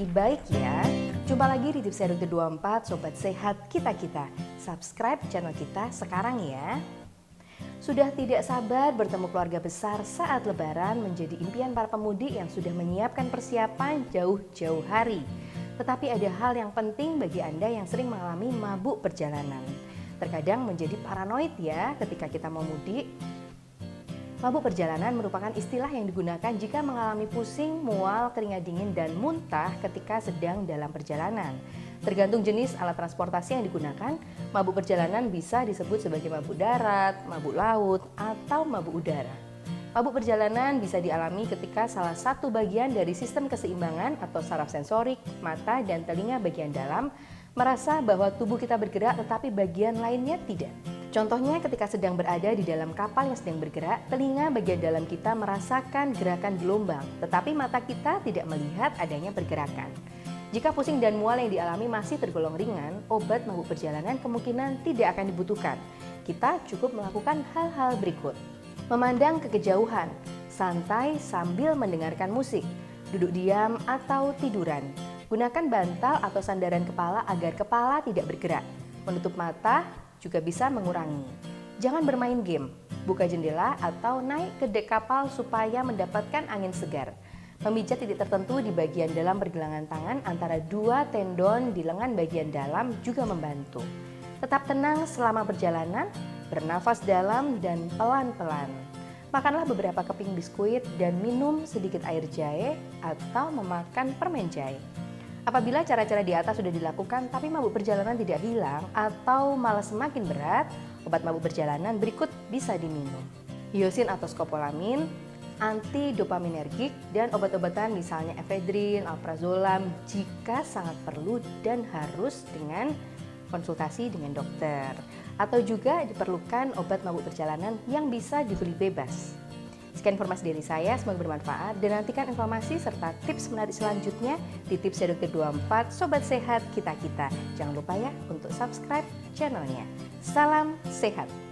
lebih baik ya. Jumpa lagi di Tips Dokter 24, Sobat Sehat Kita-Kita. Subscribe channel kita sekarang ya. Sudah tidak sabar bertemu keluarga besar saat Lebaran menjadi impian para pemudik yang sudah menyiapkan persiapan jauh-jauh hari. Tetapi ada hal yang penting bagi Anda yang sering mengalami mabuk perjalanan. Terkadang menjadi paranoid ya ketika kita mau mudik. Mabuk perjalanan merupakan istilah yang digunakan jika mengalami pusing, mual, keringat dingin, dan muntah ketika sedang dalam perjalanan. Tergantung jenis alat transportasi yang digunakan, mabuk perjalanan bisa disebut sebagai mabuk darat, mabuk laut, atau mabuk udara. Mabuk perjalanan bisa dialami ketika salah satu bagian dari sistem keseimbangan atau saraf sensorik, mata, dan telinga bagian dalam merasa bahwa tubuh kita bergerak tetapi bagian lainnya tidak. Contohnya ketika sedang berada di dalam kapal yang sedang bergerak, telinga bagian dalam kita merasakan gerakan gelombang, tetapi mata kita tidak melihat adanya pergerakan. Jika pusing dan mual yang dialami masih tergolong ringan, obat mabuk perjalanan kemungkinan tidak akan dibutuhkan. Kita cukup melakukan hal-hal berikut. Memandang ke kejauhan, santai sambil mendengarkan musik, duduk diam atau tiduran. Gunakan bantal atau sandaran kepala agar kepala tidak bergerak. Menutup mata juga bisa mengurangi. Jangan bermain game, buka jendela atau naik ke dek kapal supaya mendapatkan angin segar. Memijat titik tertentu di bagian dalam pergelangan tangan antara dua tendon di lengan bagian dalam juga membantu. Tetap tenang selama perjalanan, bernafas dalam dan pelan-pelan. Makanlah beberapa keping biskuit dan minum sedikit air jahe atau memakan permen jahe. Apabila cara-cara di atas sudah dilakukan tapi mabuk perjalanan tidak hilang atau malah semakin berat, obat mabuk perjalanan berikut bisa diminum. Hyosin atau skopolamin, antidopaminergik, dan obat-obatan misalnya efedrin, alprazolam jika sangat perlu dan harus dengan konsultasi dengan dokter. Atau juga diperlukan obat mabuk perjalanan yang bisa dibeli bebas. Sekian informasi dari saya, semoga bermanfaat dan nantikan informasi serta tips menarik selanjutnya di Tips Dokter 24 Sobat Sehat Kita-Kita. Jangan lupa ya untuk subscribe channelnya. Salam sehat!